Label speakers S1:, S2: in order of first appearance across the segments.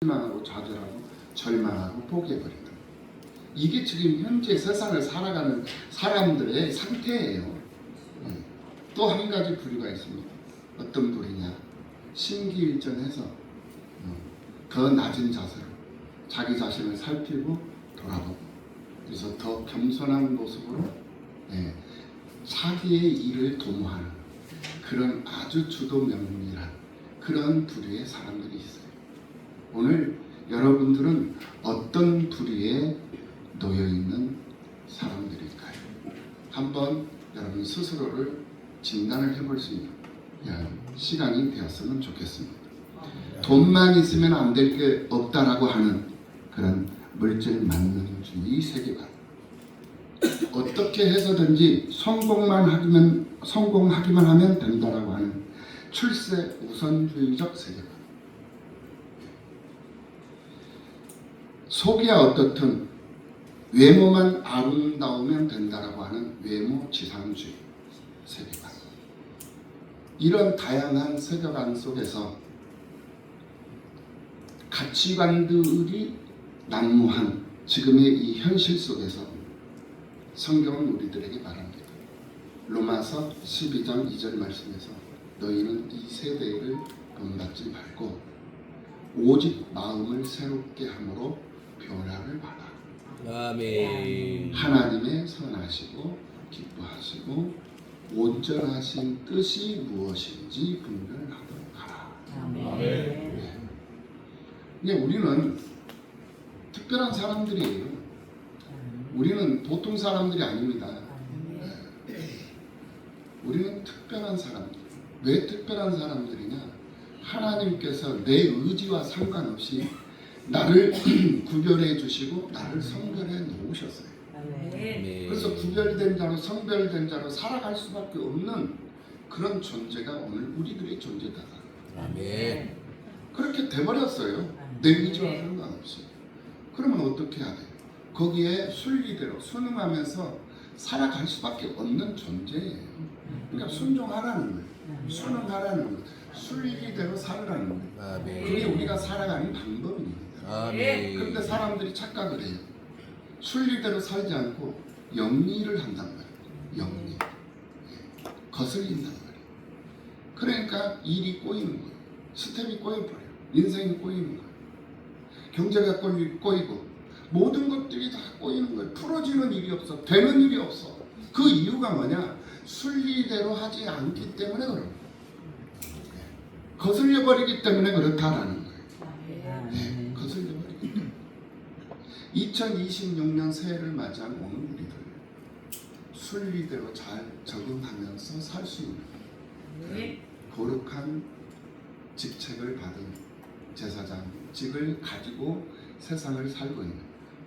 S1: 실망하고 좌절하고 절망하고 포기해버린다. 이게 지금 현재 세상을 살아가는 사람들의 상태예요. 또 한 가지 부류가 있습니다. 어떤 부류냐? 심기일전해서 더 낮은 자세로 자기 자신을 살피고 돌아보고, 그래서 더 겸손한 모습으로 자기의 일을 도모하는 그런 아주 주도면밀한 그런 부류의 사람들이 있어요. 오늘 여러분들은 어떤 부류에 놓여있는 사람들일까요? 한번 여러분 스스로를 진단을 해볼 수 있는 시간이 되었으면 좋겠습니다. 돈만 있으면 안 될 게 없다라고 하는 그런 물질 만능주의 세계관, 어떻게 해서든지 성공하기만 하면 된다라고 하는 출세 우선주의적 세계관, 속이야 어떻든 외모만 아름다우면 된다라고 하는 외모 지상주의 세계관, 이런 다양한 세계관 속에서 가치관들이 난무한 지금의 이 현실 속에서 성경은 우리들에게 말합니다. 로마서 12장 2절 말씀에서 너희는 이 세대를 본받지 말고 오직 마음을 새롭게 함으로 변화를 받아.
S2: 아멘.
S1: 하나님의 선하시고 기뻐하시고 온전하신 뜻이 무엇인지 분별하도록 하라.
S2: 아멘.
S1: 근데 우리는 특별한 사람들이에요. 우리는 보통 사람들이 아닙니다. 우리는 특별한 사람들. 왜 특별한 사람들이냐? 하나님께서 내 의지와 상관없이 나를 구별해 주시고 나를 성별해 놓으셨어요. 그래서 구별된 자로 성별된 자로 살아갈 수밖에 없는 그런 존재가 오늘 우리들의 존재다.
S2: 아멘.
S1: 그렇게 돼버렸어요. 내 의지와 상관없이. 그러면 어떻게 해야 돼요? 거기에 순리대로 순응하면서 살아갈 수밖에 없는 존재예요. 그러니까 순종하라는 거예요. 순응하라는 거예요. 순리대로 살으라는 거예요.
S2: 아멘.
S1: 그게 우리가 살아가는 방법입니다.
S2: 아멘.
S1: 그런데 사람들이 착각을 해요. 순리대로 살지 않고 영리를 한단 말이에요. 영리. 거슬린단 말이에요. 그러니까 일이 꼬이는 거예요. 스텝이 꼬여버려요. 인생이 꼬이는 거예요. 경제가 꼬이고 모든 것들이 다 꼬이는 거예요. 풀어지는 일이 없어. 되는 일이 없어. 그 이유가 뭐냐? 순리대로 하지 않기 때문에 그런 거예요. 거슬려버리기 때문에 그렇다라는 거예요. 거슬려버리기 때문에. 2026년 새해를 맞이한 오늘 우리들 순리대로 잘 적응하면서 살 수 있는 거룩한 직책을 받은 제사장직을 가지고 세상을 살고 있는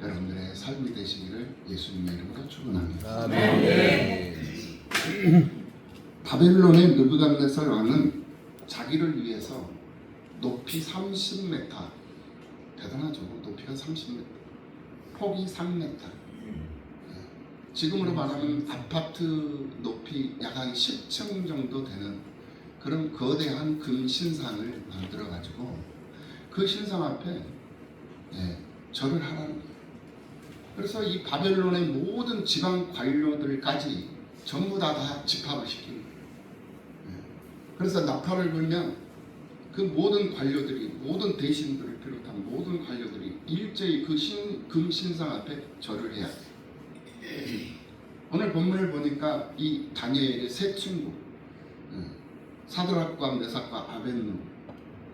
S1: 여러분들의 삶이 되시기를 예수님의 이름으로 축원합니다.
S2: 아멘.
S1: 바벨론의 느부갓네살 왕은 자기를 위해서 높이 30m, 대단하죠. 높이가 30m, 폭이 3m, 지금으로 말하면 아파트 높이 약 한 10층 정도 되는 그런 거대한 금 신상을 만들어 가지고 그 신상 앞에 절을 하라는 거예요. 그래서 이 바벨론의 모든 지방 관료들까지 전부 다 집합을 시키는 거예요. 그래서 나팔을 불면 그 모든 관료들이, 모든 대신들을 비롯한 모든 관료들이 일제히 그 금 신상 앞에 절을 해야 돼요. 오늘 본문을 보니까 이 다니엘의 세 친구, 사드락과 메삭과 아벳누,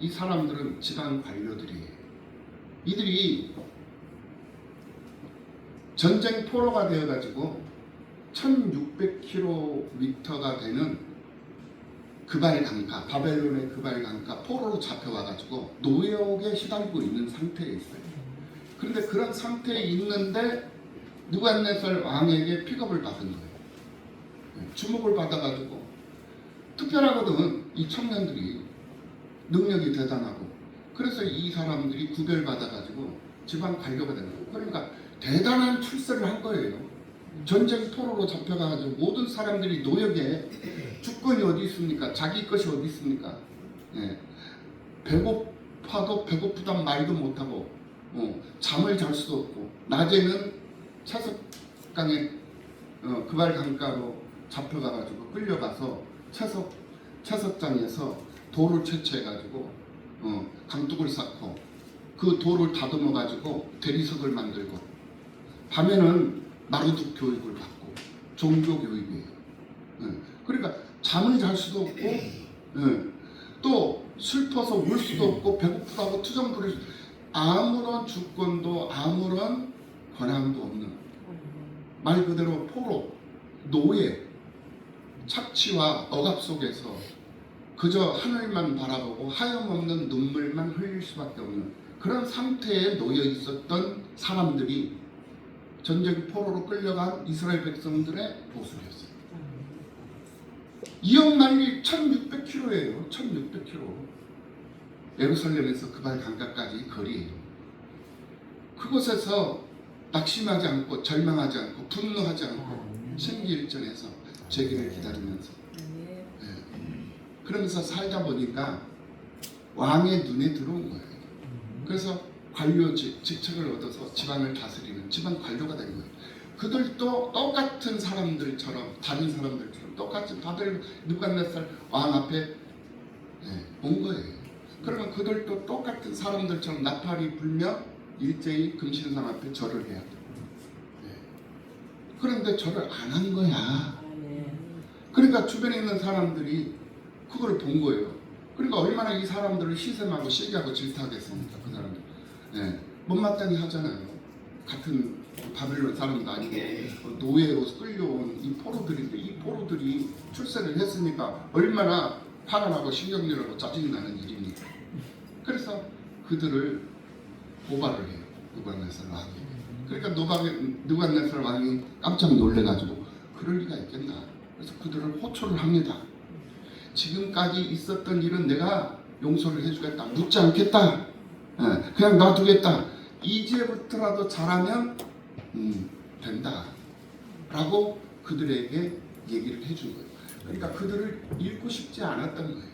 S1: 이 사람들은 지방 관료들이에요. 이들이 전쟁 포로가 되어가지고 1600km가 되는 그발 강가, 바벨론의 그발 강가 포로로 잡혀와가지고 노역에 시달리고 있는 상태에 있어요. 그런데 그런 상태에 있는데 느부갓네살 왕에게 픽업을 받은 거예요. 주목을 받아가지고 특별하거든. 이 청년들이 능력이 대단하고, 그래서 이 사람들이 구별받아가지고 지방 관료가 되는 거예요. 그러니까 대단한 출세를 한 거예요. 전쟁 포로로 잡혀가지고 모든 사람들이 노역에 주권이 어디 있습니까? 자기 것이 어디 있습니까? 배고파 배고파도 배고프단 말도 못하고 잠을 잘 수도 없고 낮에는 채석강에 그발 강가로 잡혀가가지고 끌려가서 채석장에서 돌을 채취해가지고 강둑을 쌓고 그 돌을 다듬어가지고 대리석을 만들고 밤에는 마루둑 교육을 받고 종교 교육이에요. 그러니까 잠을 잘 수도 없고 또 슬퍼서 울 수도 없고 배고프다고 투정 부릴 수 아무런 주권도 아무런 권한도 없는 말 그대로 포로, 노예, 착취와 억압 속에서 그저 하늘만 바라보고 하염없는 눈물만 흘릴 수밖에 없는 그런 상태에 놓여 있었던 사람들이 전쟁 포로로 끌려간 이스라엘 백성들의 모습이었어요. 이역만리 1600km예요. 1600km. 예루살렘에서 그발 강가까지 거리예요. 그곳에서 낙심하지 않고 절망하지 않고 분노하지 않고 신기일전에서 재기를 기다리면서 그러면서 살다 보니까 왕의 눈에 들어온 거예요. 그래서 관료 직책을 얻어서 지방을 다스리는 지방 관료가 된 거예요. 그들도 똑같은 사람들처럼 다른 사람들처럼 똑같이 다들 느부갓네살 왕 앞에 온 거예요. 그러면 그들도 똑같은 사람들처럼 나팔이 불며 일제히 금신상 앞에 절을 해야 돼요. 그런데 절을 안 한 거야. 그러니까 주변에 있는 사람들이 그걸 본 거예요. 그러니까 얼마나 이 사람들을 시샘하고 시기하고 질타하겠습니까? 그 사람들. 못마땅히 하잖아요. 같은 바빌론 사람도 아니고 노예로 끌려온 이 포로들인데 이 포로들이 출세를 했으니까 얼마나 화가 나고 신경질하고 짜증이 나는 일입니까? 그래서 그들을 고발을 해요. 느부갓네살 왕이. 그러니까 느부갓네살 왕이 깜짝 놀래가지고 그럴 리가 있겠나. 그래서 그들을 호초를 합니다. 지금까지 있었던 일은 내가 용서를 해주겠다. 묻지 않겠다. 그냥 놔두겠다. 이제부터라도 잘하면 된다. 라고 그들에게 얘기를 해준 거예요. 그러니까 그들을 잃고 싶지 않았던 거예요.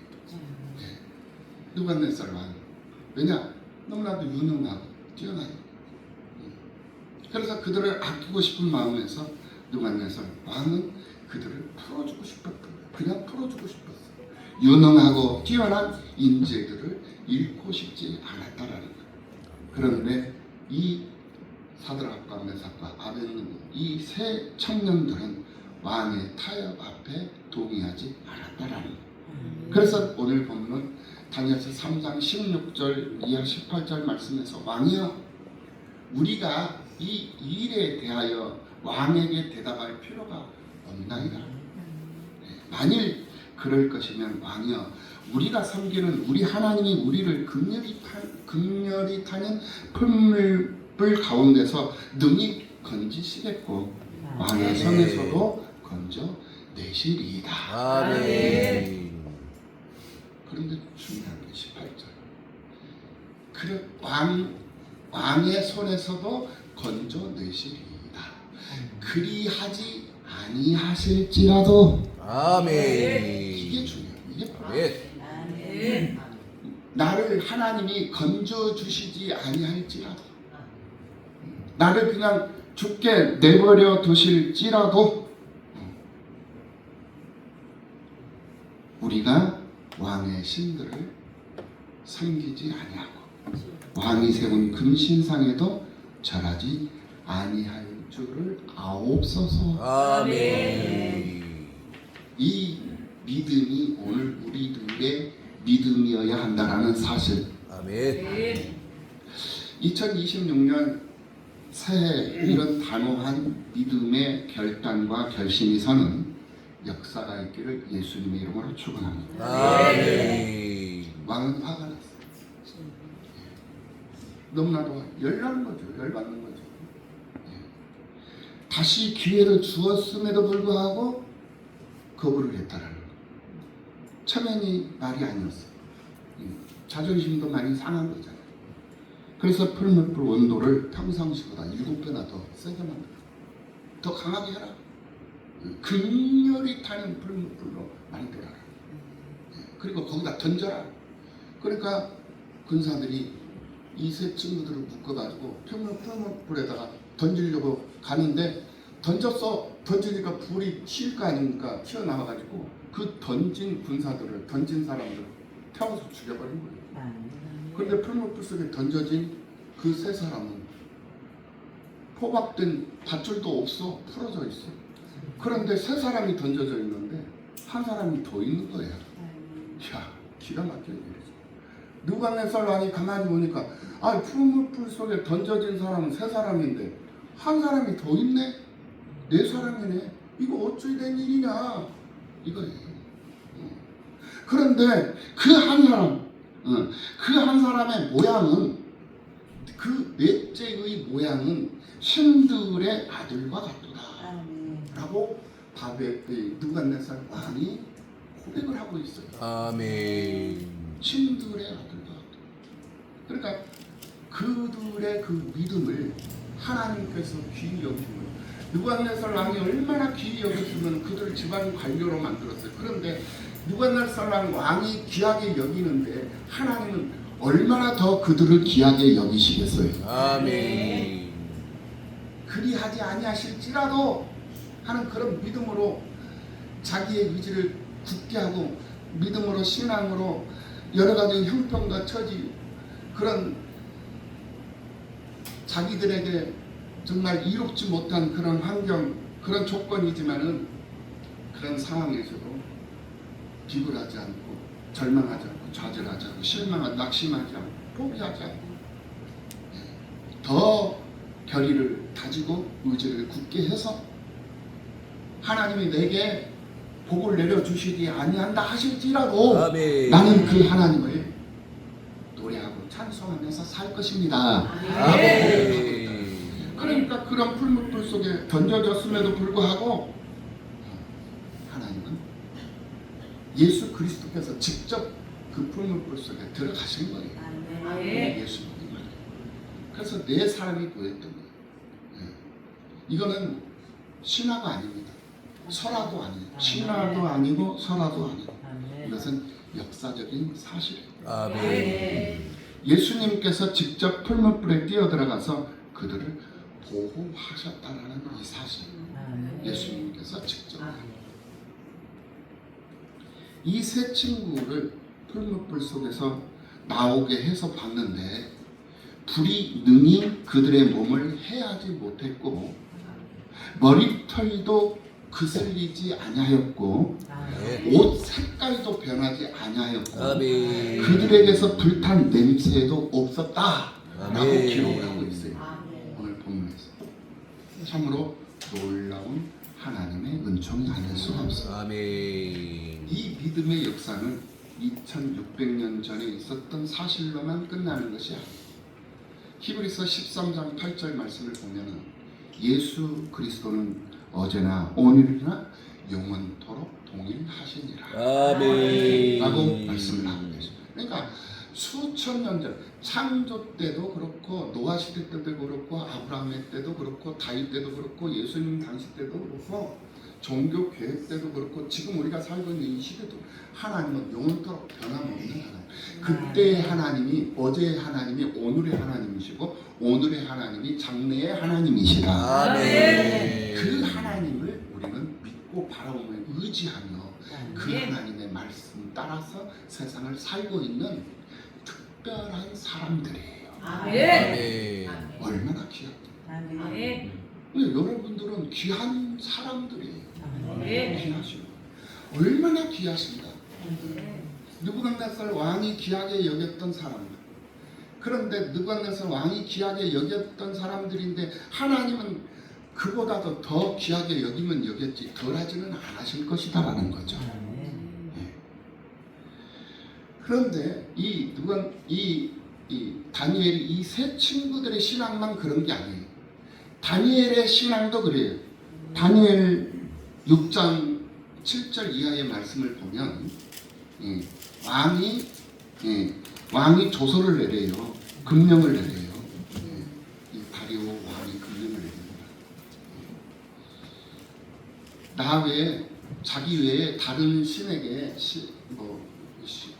S1: 느부갓네살 왕. 왜냐? 너무나도 유능하고 뛰어나요. 그래서 그들을 아끼고 싶은 마음에서 느부갓네살 왕은 그들을 풀어주고 싶었던 거예요. 그냥 풀어주고 싶었어요. 유능하고 뛰어난 인재들을 잃고 싶지 않았다라는 거예요. 그런데 이 사드락과 메삭과 아벳느고 이 세 청년들은 왕의 타협 앞에 동의하지 않았다라는 거예요. 그래서 오늘 본문 다니엘서 3장 16절 이하 18절 말씀에서 왕이여 우리가 이 일에 대하여 왕에게 대답할 필요가 없나이다. 만일 그럴 것이면 왕이여 우리가 섬기는 우리 하나님이 우리를 극렬히 타는 풀물불 가운데서 능히 건지시겠고 왕의 손에서도 건져내시리이다.
S2: 아멘.
S1: 그런데 중요한 게 18절. 그래 왕의 손에서도 건져내시리이다. 그리하지 아니하실지라도.
S2: 아멘.
S1: 이게 중요해요. 이게 바로
S2: 아멘.
S1: 나를 하나님이 건져주시지 아니할지라도 나를 그냥 죽게 내버려 두실지라도 우리가 왕의 신들을 섬기지 아니하고 왕이 세운 금신상에도 절하지 아니할 줄을 아옵소서.
S2: 아멘.
S1: 이 믿음이 오늘 우리들의 믿음이어야 한다라는 사실.
S2: 아멘.
S1: 2026년 새해 이런 단호한 믿음의 결단과 결심이 서는 역사가 있기를 예수님의 이름으로 축원합니다.
S2: 아멘.
S1: 왕은 화가 났어요. 너무나도 열나는 거죠. 열받는 거죠. 다시 기회를 주었음에도 불구하고 거부를 했다라는 거. 처음에는 말이 아니었어요. 자존심도 많이 상한 거잖아요. 그래서 풀물불 온도를 평상시보다 7배나 더 세게 만들어. 더 강하게 해라. 극렬히 타는 풀물불로 만들어라. 그리고 거기다 던져라. 그러니까 군사들이 이 세 친구들을 묶어가지고 표문불에다가 던지려고 가는데 던지니까 불이 튈 거 아닙니까? 튀어나와가지고 그 던진 사람들을 태워서 죽여버린 거예요. 그런데 풀무불 속에 던져진 그 세 사람은 포박된 밧줄도 없어, 풀어져 있어. 그런데 세 사람이 던져져 있는데 한 사람이 더 있는 거야. 야, 기가 막히는 일이죠. 느부갓네살 왕이 가만히 보니까 풀무불 속에 던져진 사람은 세 사람인데 한 사람이 더 있네? 네 사람이네. 이거 어찌 된 일이냐? 이거예요. 그런데 그 한 사람의 모양은, 그 넷째의 모양은 신들의 아들과 같도다 라고 느부갓네살 왕이 고백을 하고 있어요.
S2: 아멘.
S1: 신들의 아들과 같도다. 그러니까 그들의 그 믿음을 하나님께서 귀히 여기고, 느부갓네살 왕이 얼마나 귀히 여겼으면 그들을 집안 관료로 만들었어요. 그런데 느부갓네살 왕이 귀하게 여기는데 하나님은 얼마나 더 그들을 귀하게 여기시겠어요.
S2: 아멘.
S1: 그리하지 아니하실지라도 하는 그런 믿음으로 자기의 의지를 굳게 하고, 믿음으로 신앙으로 여러 가지 형편과 처지, 그런 자기들에게 정말 이롭지 못한 그런 환경, 그런 조건이지만은 그런 상황에서도 비굴하지 않고 절망하지 않고 좌절하지 않고 낙심하지 않고 포기하지 않고 더 결의를 다지고 의지를 굳게 해서 하나님이 내게 복을 내려주시지 아니한다 하실지라도
S2: 아멘.
S1: 나는 그 하나님을 노래하고 찬송하면서 살 것입니다.
S2: 아멘.
S1: 그러니까 그런 풀무불 속에 던져졌음에도 불구하고 하나님은 예수 그리스도께서 직접 그 풀무불 속에 들어가신 거예요. 예수님이. 그래서 네 사람이 보였던 거예요. 이거는 신화가 아닙니다. 설화도 아니에요. 신화도 아니고 설화도 아니고, 이것은 역사적인 사실이에요.
S2: 아멘.
S1: 예수님께서 직접 풀무불에 뛰어들어가서 그들을 보호하셨다라는 이 사실. 예수님께서 직접 이 세 친구를 풀무불 속에서 나오게 해서 봤는데 불이 능히 그들의 몸을 해하지 못했고 머리털도 그슬리지 아니하였고 옷 색깔도 변하지 아니하였고
S2: 아멘.
S1: 그들에게서 불탄 냄새도 없었다라고
S2: 아멘.
S1: 기록을 하고 있어요. 오늘 본문에서 참으로 놀라운 하나님의 은총이 아닐 수가 없어요.
S2: 아멘.
S1: 이 믿음의 역사는 2600년 전에 있었던 사실로만 끝나는 것이 아니에요. 히브리서 13장 8절 말씀을 보면 예수 그리스도는 어제나 오늘이나 영원토록 동일하시니라
S2: 아멘.
S1: 라고 말씀을 하고 계십니다. 그러니까 수천 년 전 창조 때도 그렇고 노아 시대 때도 그렇고 아브라함의 때도 그렇고 다윗 때도 그렇고 예수님 당시 때도 그렇고 종교 계획 때도 그렇고 지금 우리가 살고 있는 이 시대도 하나님은 영원토록 변함없는 하나님. 그때의 하나님이 어제의 하나님이 오늘의 하나님이시고 오늘의 하나님이 장래의 하나님이시라.
S2: 아멘.
S1: 그 하나님을 우리는 믿고 바라보며 의지하며 그 하나님의 말씀 따라서 세상을 살고 있는 특별한 사람들이에요.
S2: 아멘.
S1: 얼마나 귀합니까?
S3: 아멘.
S1: 근데 여러분들은 귀한 사람들이에요.
S3: 아멘.
S1: 귀하시고 얼마나 귀하신가. 느부갓네살 왕이 귀하게 여겼던 사람들. 그런데 느부갓네살 왕이 귀하게 여겼던 사람들인데 하나님은 그보다도 더 귀하게 여기면 여겼지 덜하지는 않으실 것이다라는 거죠. 그런데 이 다니엘이 이 세 친구들의 신앙만 그런 게 아니에요. 다니엘의 신앙도 그래요. 다니엘 6장 7절 이하의 말씀을 보면 왕이 조서를 내려요. 금령을 내려요. 이 다리오 왕이 금령을 내립니다. 나 외에 자기 외에 다른 신에게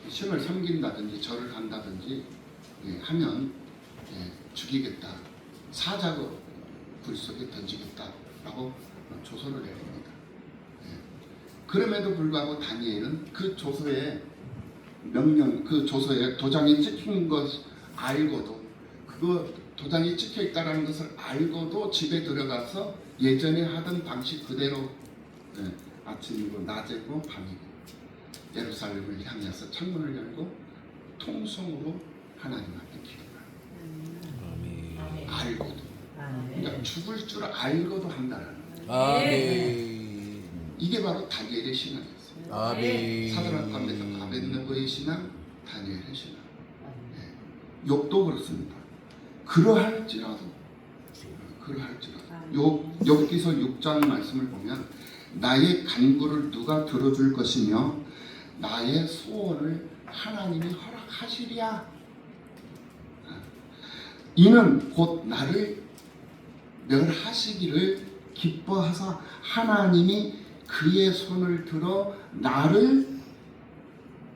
S1: 신을 섬긴다든지 절을 한다든지 하면 죽이겠다, 사자고 불 속에 던지겠다라고 조서를 내립니다. 그럼에도 불구하고 다니엘은 그 조서에 명령, 그 조서에 도장이 찍힌 것 알고도, 그거 도장이 찍혀 있다는 것을 알고도 집에 들어가서 예전에 하던 방식 그대로 아침이고 낮이고 밤이고 예루살렘을 향해서 창문을 열고 통성으로 하나님 앞에 기도를
S2: 아멘.
S1: 알고도, 그러니까 죽을 줄 알고도 한다는 거예요.
S2: 아멘.
S1: 이게 바로 다니엘의 신앙이었어요.
S2: 아멘.
S1: 사드락과 메삭 아벳느고의 신앙, 다니엘의 신앙. 욥도 그렇습니다. 그러할지라도 욥기서 6장 말씀을 보면 나의 간구를 누가 들어줄 것이며 나의 소원을 하나님이 허락하시리야. 이는 곧 나를 멸하시기를 기뻐하사 하나님이 그의 손을 들어 나를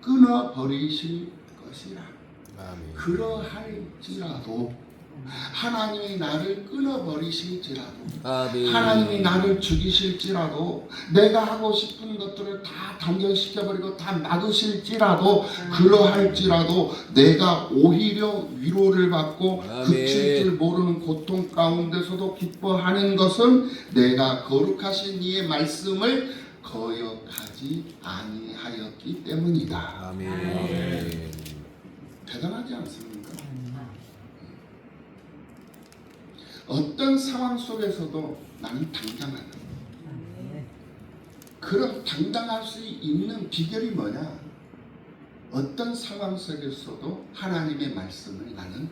S1: 끊어버리실 것이라.
S2: 아멘.
S1: 그러할지라도, 하나님이 나를 끊어버리실지라도,
S2: 아멘.
S1: 하나님이 나를 죽이실지라도, 내가 하고 싶은 것들을 다 단절시켜버리고 다 막으실지라도, 그러할지라도 내가 오히려 위로를 받고
S2: 아멘.
S1: 그칠 줄 모르는 고통 가운데서도 기뻐하는 것은 내가 거룩하신 이의 말씀을 거역하지 아니하였기 때문이다.
S2: 아멘.
S1: 대단하지 않습니까? 어떤 상황 속에서도 나는 당당하다. 그럼 당당할 수 있는 비결이 뭐냐? 어떤 상황 속에서도 하나님의 말씀을 나는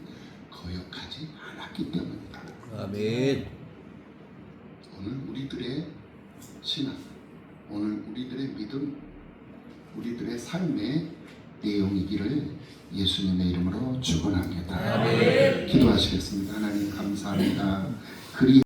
S1: 거역하지 않았기 때문이다.
S2: 아멘.
S1: 오늘 우리들의 신앙, 오늘 우리들의 믿음, 우리들의 삶의 내용이기를 예수님의 이름으로 축원합니다.
S2: 아멘.
S1: 기도하시겠습니다. 하나님 감사합니다.